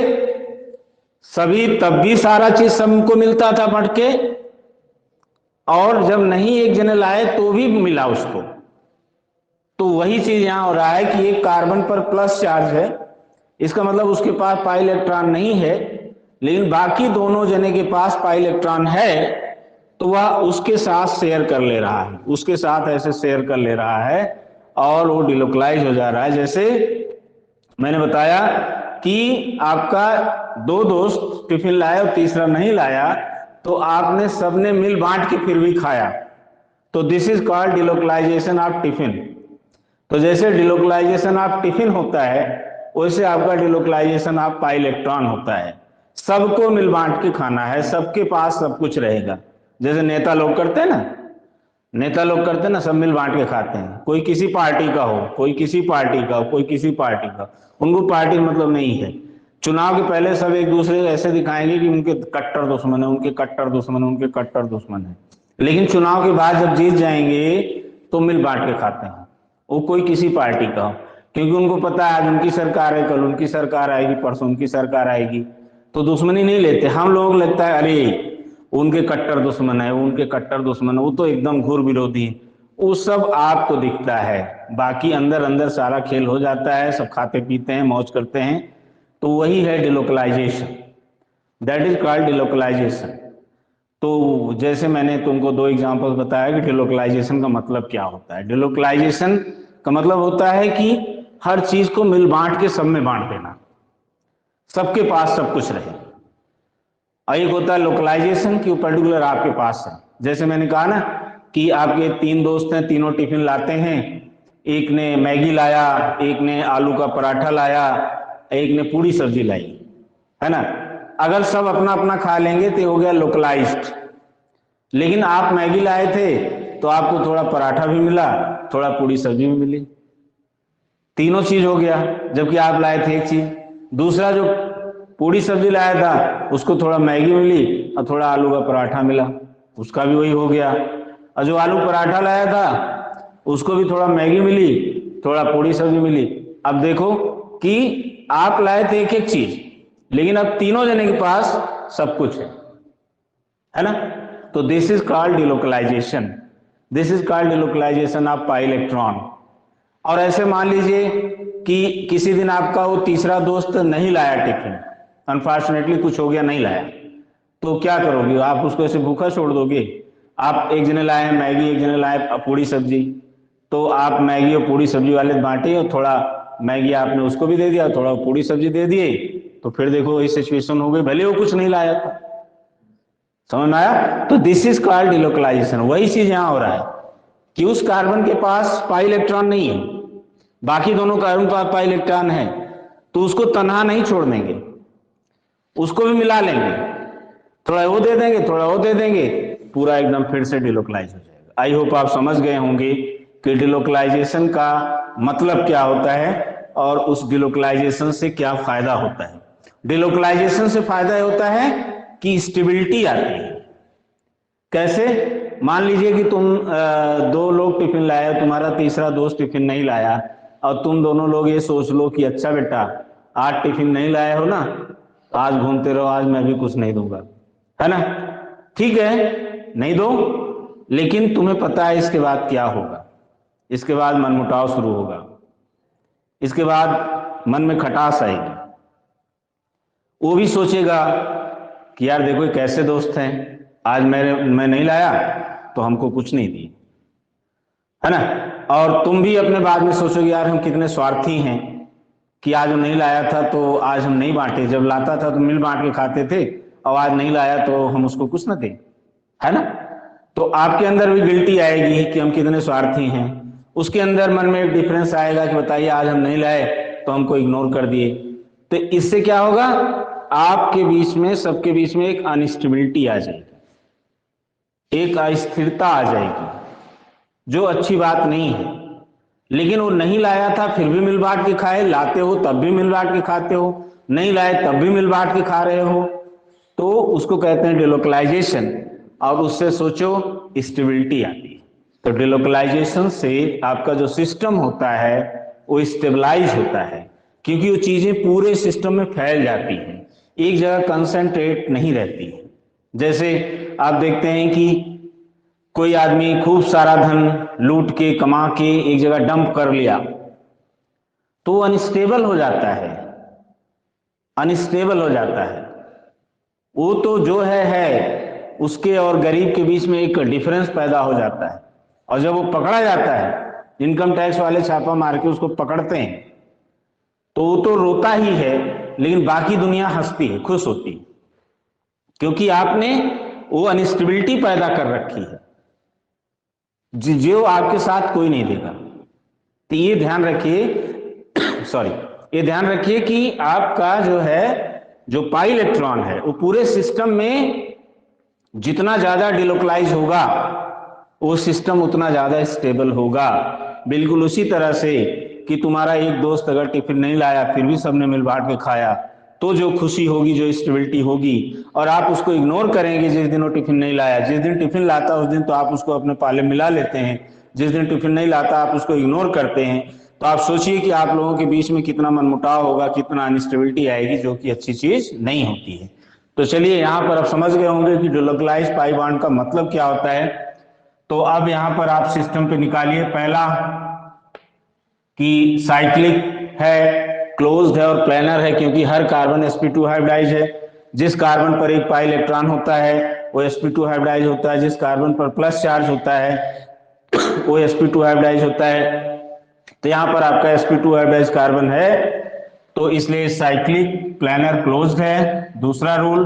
सभी तब भी सारा चीज सबको मिलता था बट के, और जब नहीं एक जने लाए तो भी मिला उसको। तो वही चीज यहां हो रहा है कि एक कार्बन पर प्लस चार्ज है, इसका मतलब उसके पास पाई इलेक्ट्रॉन नहीं है, लेकिन बाकी दोनों जने के पास पाई इलेक्ट्रॉन है, तो वह उसके साथ शेयर कर ले रहा है, उसके साथ ऐसे शेयर कर ले रहा है और वो डिलोकलाइज हो जा रहा है। जैसे मैंने बताया कि आपका 2 दोस्त टिफिन लाए और तीसरा नहीं लाया, तो आपने सबने मिल बांट के फिर भी खाया, तो this is called delocalisation of tiffin. तो जैसे डिलोकलाइजेशन ऑफ टिफिन होता है वैसे आपका डिलोकलाइजेशन ऑफ पाई इलेक्ट्रॉन होता है। सबको मिल बांट के खाना है, सबके पास सब कुछ रहेगा। जैसे नेता लोग करते हैं ना, नेता लोग करते हैं ना, सब मिल बांट के खाते हैं। कोई किसी पार्टी का हो, कोई किसी पार्टी का हो, कोई किसी पार्टी का, उनको पार्टी मतलब नहीं है। चुनाव के पहले सब एक दूसरे को ऐसे दिखाएंगे कि उनके कट्टर दुश्मन है, उनके कट्टर दुश्मन है, उनके कट्टर दुश्मन है। लेकिन चुनाव के बाद जब जीत जाएंगे तो मिल बांट के खाते हैं, वो कोई किसी पार्टी का हो, क्योंकि उनको पता है आज उनकी सरकार है, कल उनकी सरकार आएगी, परसों उनकी सरकार आएगी, तो दुश्मनी नहीं लेते। हम लोग लगता है अरे उनके कट्टर दुश्मन है, उनके कट्टर दुश्मन है, वो तो एकदम घोर विरोधी है। वो सब आपको दिखता है, बाकी अंदर अंदर सारा खेल हो जाता है, सब खाते पीते हैं, मौज करते हैं। तो वही है delocalisation, that is called delocalisation. तो जैसे मैंने तुमको दो एग्जांपल्स बताया कि डिलोकलाइजेशन का मतलब क्या होता है। डिलोकलाइजेशन का मतलब होता है कि हर चीज को मिल बांट के सब में बांट देना, सबके पास सब कुछ रहे। और एक होता है लोकलाइजेशन कि वो पर्टिकुलर आपके पास है। जैसे मैंने कहा ना कि आपके तीन दोस्त हैं, तीनों टिफिन लाते हैं, एक ने मैगी लाया, एक ने आलू का पराठा लाया, एक ने पूरी सब्जी लाई, है ना। अगर सब अपना अपना खा लेंगे तो हो गया लोकलाइज्ड। लेकिन आप मैगी लाए थे तो आपको थोड़ा पराठा भी मिला, थोड़ा पूरी सब्जी भी मिली, तीनों चीज हो गया, जबकि आप लाए थे एक चीज। दूसरा जो पूरी सब्जी लाया था उसको थोड़ा मैगी मिली और थोड़ा आलू का पराठा मिला, उसका भी वही हो गया। और जो आलू पराठा लाया था उसको भी थोड़ा मैगी मिली, थोड़ा पूरी सब्जी मिली। अब देखो कि आप लाए थे एक एक चीज, लेकिन अब तीनों जने के पास सब कुछ है ना। तो this is called delocalisation, this is called delocalisation of pi electron. और ऐसे मान लीजिए कि किसी दिन आपका वो तीसरा दोस्त नहीं लाया टिफिन, अनफॉर्चुनेटली कुछ हो गया, नहीं लाया, तो क्या करोगे आप? उसको ऐसे भूखा छोड़ दोगे? आप एक जने लाए मैगी, एक जने लाए पूरी सब्जी, तो आप मैगी और पूरी सब्जी वाले बांटे और थोड़ा मैगी आपने उसको भी दे दिया, थोड़ा पूरी सब्जी दे दिए, तो फिर देखो वही सिचुएशन हो गई, भले वो कुछ नहीं लाया था। समझ में आया? तो दिस इज कॉल्ड डिलोकलाइजेशन। वही चीज यहां हो रहा है कि उस कार्बन के पास पाई इलेक्ट्रॉन नहीं है, बाकी दोनों कार्बन के पास पाई इलेक्ट्रॉन है, तो उसको तनहा नहीं छोड़ देंगे, उसको भी मिला लेंगे, थोड़ा वो दे देंगे, थोड़ा वो दे देंगे, पूरा एकदम फिर से डिलोकलाइज हो जाएगा। आई होप आप समझ गए होंगे कि डिलोकलाइजेशन का मतलब क्या होता है और उस डिलोकलाइजेशन से क्या फायदा होता है। डिलोकलाइजेशन से फायदा होता है कि स्टेबिलिटी आती है। कैसे? मान लीजिए कि तुम दो लोग टिफिन लाए, तुम्हारा तीसरा दोस्त टिफिन नहीं लाया, और तुम दोनों लोग ये सोच लो कि अच्छा बेटा आज टिफिन नहीं लाए हो ना, आज घूमते रहो, आज मैं भी कुछ नहीं दूंगा, है ना। ठीक है, नहीं दो, लेकिन तुम्हें पता है इसके बाद क्या होगा। इसके बाद मनमुटाव शुरू होगा, इसके बाद मन में खटास आएगी, वो भी सोचेगा कि यार देखो कैसे दोस्त हैं, आज मैं नहीं लाया तो हमको कुछ नहीं दिए, है ना। और तुम भी अपने बाद में सोचोगे यार हम कितने स्वार्थी हैं कि आज नहीं लाया था तो आज हम नहीं बांटे, जब लाता था तो मिल बांट के खाते थे, और आज नहीं लाया तो हम उसको कुछ ना दें, है ना। तो आपके अंदर भी गिल्टी आएगी कि हम कितने स्वार्थी हैं। उसके अंदर मन में एक डिफरेंस आएगा कि बताइए आज हम नहीं लाए तो हमको इग्नोर कर दिए। तो इससे क्या होगा? आपके बीच में, सबके बीच में एक अनस्टेबिलिटी आ जाएगी, एक अस्थिरता आ जाएगी, जो अच्छी बात नहीं है। लेकिन वो नहीं लाया था फिर भी मिल बांट के खाए, लाते हो तब भी मिल बांट के खाते हो, नहीं लाए तब भी मिल बांट के खा रहे हो, तो उसको कहते हैं डिलोकलाइजेशन। और उससे सोचो स्टेबिलिटी आती है। तो डिलोकलाइजेशन से आपका जो सिस्टम होता है वो स्टेबलाइज होता है, क्योंकि वो चीजें पूरे सिस्टम में फैल जाती हैं, एक जगह कंसंट्रेट नहीं रहती है। जैसे आप देखते हैं कि कोई आदमी खूब सारा धन लूट के कमा के एक जगह डंप कर लिया, तो वो अनस्टेबल हो जाता है, अनस्टेबल हो जाता है। वो तो जो है उसके और गरीब के बीच में एक डिफरेंस पैदा हो जाता है, और जब वो पकड़ा जाता है, इनकम टैक्स वाले छापा मार के उसको पकड़ते हैं, तो वो तो रोता ही है, लेकिन बाकी दुनिया हंसती है, खुश होती है, क्योंकि आपने वो अनस्टेबिलिटी पैदा कर रखी है। जो आपके साथ कोई नहीं देगा। तो ये ध्यान रखिए सॉरी, ये ध्यान रखिए कि आपका जो है जो पाई इलेक्ट्रॉन है वो पूरे सिस्टम में जितना ज्यादा डिलोकलाइज होगा वो सिस्टम उतना ज्यादा स्टेबल होगा। बिल्कुल उसी तरह से कि तुम्हारा एक दोस्त अगर टिफिन नहीं लाया फिर भी सबने मिल बांट के खाया, तो जो खुशी होगी, जो स्टेबिलिटी होगी, और आप उसको इग्नोर करेंगे जिस दिन वो टिफिन नहीं लाया। जिस दिन टिफिन लाता उस दिन तो आप उसको अपने पाले मिला लेते हैं, जिस दिन टिफिन नहीं लाता आप उसको इग्नोर करते हैं। तो आप सोचिए कि आप लोगों के बीच में कितना मनमुटाव होगा, कितना अनस्टेबिलिटी आएगी, जो कि अच्छी चीज नहीं होती है। तो चलिए यहाँ पर आप समझ गए होंगे कि डिलोकलाइज पाई बॉन्ड का मतलब क्या होता है। तो अब यहाँ पर आप सिस्टम पे निकालिए। पहला कि साइक्लिक है, क्लोज्ड है और प्लेनर है, क्योंकि हर कार्बन sp2 हाइब्रिडाइज है। जिस कार्बन पर एक पाई इलेक्ट्रॉन होता है वो sp2 हाइब्रिडाइज होता है, जिस कार्बन पर प्लस चार्ज होता है वो sp2 हाइब्रिडाइज होता है। तो यहाँ पर आपका sp2 हाइब्रिडाइज कार्बन है, तो इसलिए साइक्लिक, प्लेनर, क्लोज्ड है। दूसरा रूल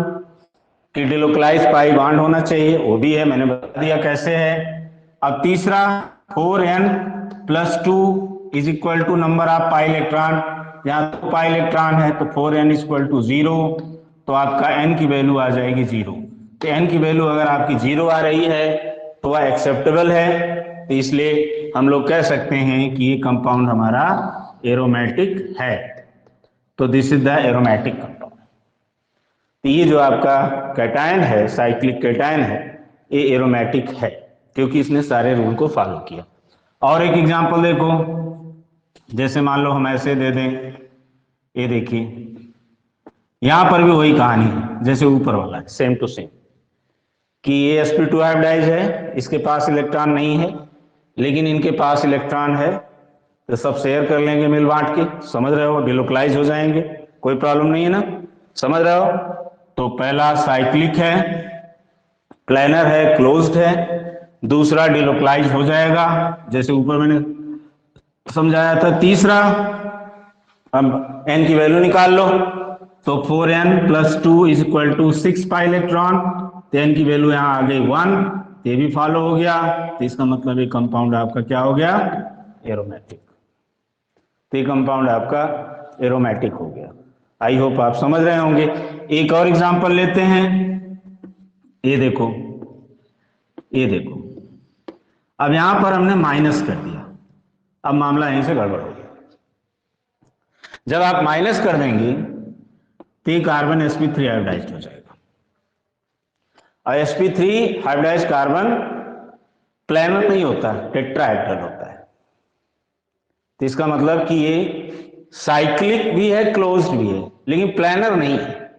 कि डिलोकलाइज पाई बॉन्ड होना चाहिए, वो भी है, मैंने बता दिया कैसे है। अब तीसरा 4n+2 is equal to number of pi electron. यहाँ 2 पाई इलेक्ट्रॉन है तो 4n इक्वल टू 0, तो आपका n की वैल्यू आ जाएगी 0। तो n की वैल्यू अगर आपकी 0 आ रही है तो वह एक्सेप्टेबल है। तो इसलिए हम लोग कह सकते हैं कि ये कंपाउंड हमारा एरोमेटिक है। तो this is the aromatic compound. तो ये जो आपका कैटायन है, साइक्लिक कैटायन है, ये एरोमेटिक है क्योंकि इसने सारे रूल को फॉलो किया। और एक एग्जांपल देखो, जैसे मान लो हम ऐसे दे दें, ये देखिए यहां पर भी वही कहानी है जैसे ऊपर वाला है, सेम टू सेम, कि ये sp2 हाइब्रिडाइज है, इसके पास इलेक्ट्रॉन नहीं है, लेकिन इनके पास इलेक्ट्रॉन है, तो सब शेयर कर लेंगे मिल बांट के। समझ रहे हो, डिलोकलाइज हो जाएंगे, कोई प्रॉब्लम नहीं है ना, समझ रहे हो। तो पहला साइक्लिक है, प्लेनर है, क्लोज्ड है। दूसरा डिलोकलाइज हो जाएगा जैसे ऊपर मैंने समझाया था। तीसरा, अब n की वैल्यू निकाल लो, तो 4n+2 is equal to 6 pi electron. तो n की वैल्यू यहाँ आ गई 1, ये भी फॉलो हो गया। तो इसका मतलब ये कंपाउंड आपका क्या हो गया, एरोमेटिक। तो ये कंपाउंड आपका एरोमेटिक हो गया। आई होप आप समझ रहे होंगे। एक और एग्जांपल लेते हैं, ये देखो, ये देखो, अब यहां पर हमने माइनस कर दिया, अब मामला यहीं से गड़बड़ हो गया। जब आप माइनस कर देंगे तो ये कार्बन sp3 हाइब्रिडाइज्ड हो जाएगा, और sp3 हाइब्रिडाइज्ड कार्बन प्लेनर नहीं होता, टेट्राहेड्रल होता है। तो इसका मतलब कि ये साइक्लिक भी है, क्लोज्ड भी है, लेकिन प्लेनर नहीं है,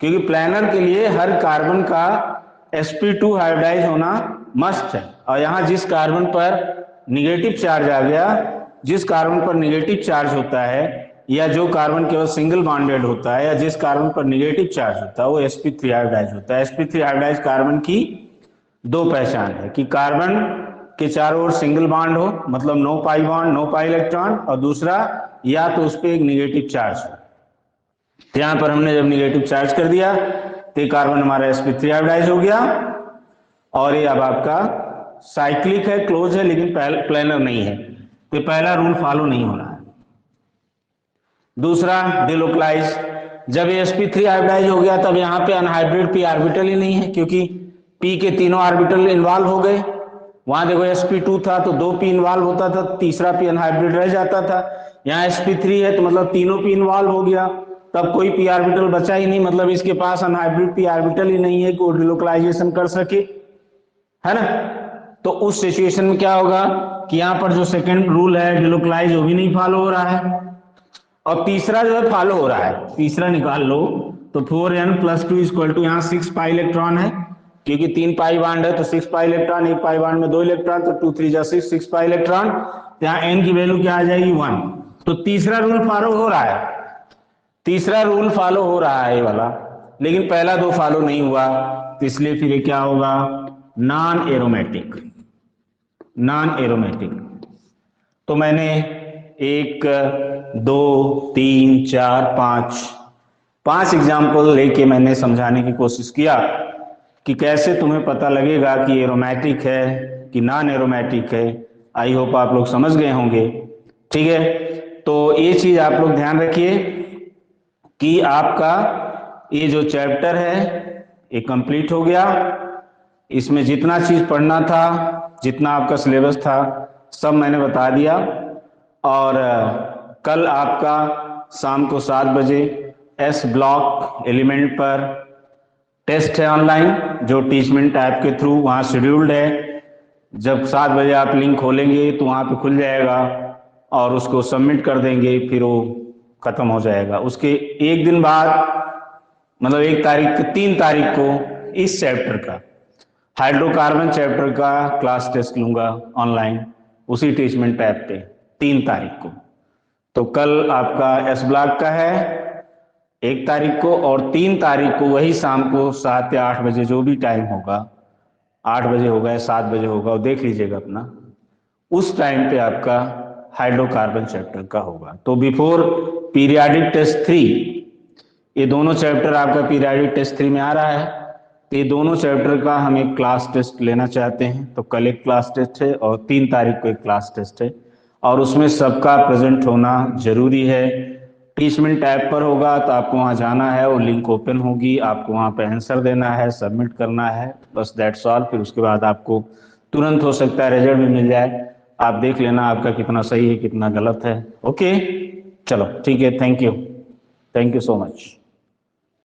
क्योंकि प्लेनर के लिए हर कार्बन का sp2 हाइब्रिडाइज होना मस्ट है। और यहां जिस कार्बन पर निगेटिव चार्ज आ गया, जिस कार्बन पर निगेटिव चार्ज होता है, या जो कार्बन केवल सिंगल बॉन्डेड होता है, या जिस कार्बन पर निगेटिव चार्ज होता है, वो sp3 हाइब्रिडाइज होता है। sp3 हाइब्रिडाइज कार्बन की दो पहचान है कि कार्बन के चारों ओर सिंगल बॉन्ड हो, मतलब no pi bond, no pi electron, और दूसरा या तो उस पर एक निगेटिव चार्ज हो। तो यहां पर हमने जब निगेटिव चार्ज कर दिया तो ये कार्बन हमारा sp3 हाइब्रिडाइज हो गया, और ये अब आपका साइक्लिक है, क्लोज है, लेकिन प्लेनर नहीं है। तो पहला रूल फॉलो नहीं हो रहा है। दूसरा, डिलोकलाइज, जब ये sp3 हाइब्रिडाइज हो गया तब यहाँ पे अनहाइब्रिड p ऑर्बिटल ही नहीं है, क्योंकि p के तीनों ऑर्बिटल इन्वॉल्व हो गए। वहां देखो sp2 था तो 2p इन्वॉल्व होता था, तीसरा p अनहाइब्रिड रह जाता था। यहाँ sp3 है तो मतलब तीनों p इन्वॉल्व हो गया, तब कोई p ऑर्बिटल बचा ही नहीं, मतलब इसके पास अनहाइब्रिड p ऑर्बिटल ही नहीं है कि वो डिलोकलाइजेशन कर सके, है ना। तो उस सिचुएशन में क्या होगा कि यहाँ पर जो सेकंड रूल है डिलोकलाइज, वो भी नहीं फॉलो हो रहा है, और तीसरा जो है फॉलो हो रहा है। तीसरा निकाल लो, तो 4n+2 इक्वल टू, यहाँ 6 पाई इलेक्ट्रॉन है, क्योंकि 3 पाई बॉन्ड है तो 6 पाई इलेक्ट्रॉन, एक पाई बॉन्ड में 2 इलेक्ट्रॉन, तो 2 3 जा 6 पाई इलेक्ट्रॉन। यहाँ n की वैल्यू क्या आ जाएगी 1। तो तीसरा रूल फॉलो हो रहा है, तीसरा रूल फॉलो हो रहा है ये वाला, लेकिन पहला दो फॉलो नहीं हुआ, तो इसलिए फिर ये क्या होगा, नॉन एरोमेटिक, नॉन एरोमेटिक। तो मैंने 1 2 3 4 5 एग्जाम्पल लेके मैंने समझाने की कोशिश किया कि कैसे तुम्हें पता लगेगा कि एरोमेटिक है, कि नॉन एरोमेटिक है। आई होप आप लोग समझ गए होंगे। ठीक है, तो ये चीज आप लोग ध्यान रखिए कि आपका ये जो चैप्टर है ये कंप्लीट हो गया। इसमें जितना चीज पढ़ना था, जितना आपका सिलेबस था, सब मैंने बता दिया। और कल आपका शाम को 7 बजे एस ब्लॉक एलिमेंट पर टेस्ट है ऑनलाइन, जो टीचमेंट ऐप के थ्रू वहाँ शेड्यूल्ड है। जब 7 बजे आप लिंक खोलेंगे तो वहाँ पे खुल जाएगा और उसको सबमिट कर देंगे, फिर वो खत्म हो जाएगा। उसके एक दिन बाद, मतलब 1 तारीख 3 तारीख को इस चैप्टर का, हाइड्रोकार्बन चैप्टर का क्लास टेस्ट लूंगा ऑनलाइन उसी टीचमेंट ऐप पे 3 तारीख को। तो कल आपका एस ब्लॉक का है 1 तारीख को, और 3 तारीख को वही शाम को 7 या 8 बजे, जो भी टाइम होगा, 8 बजे होगा या 7 बजे होगा, वो देख लीजिएगा अपना, उस टाइम पे आपका हाइड्रोकार्बन चैप्टर का होगा। तो बिफोर पीरियाडिक टेस्ट 3, ये दोनों चैप्टर आपका पीरियाडिक टेस्ट 3 में आ रहा है। तो ये दोनों चैप्टर का हम एक क्लास टेस्ट लेना चाहते हैं। तो कल एक क्लास टेस्ट है और 3 तारीख को एक क्लास टेस्ट है, और उसमें सबका प्रेजेंट होना जरूरी है। टीचमेंट ऐप पर होगा तो आपको वहाँ जाना है, वो लिंक ओपन होगी, आपको वहाँ पे आंसर देना है, सबमिट करना है, बस दैट्स ऑल। फिर उसके बाद आपको तुरंत हो सकता है रिजल्ट भी मिल जाए। आप देख लेना आपका कितना सही है कितना गलत है। ओके, चलो ठीक है, थैंक यू सो मच।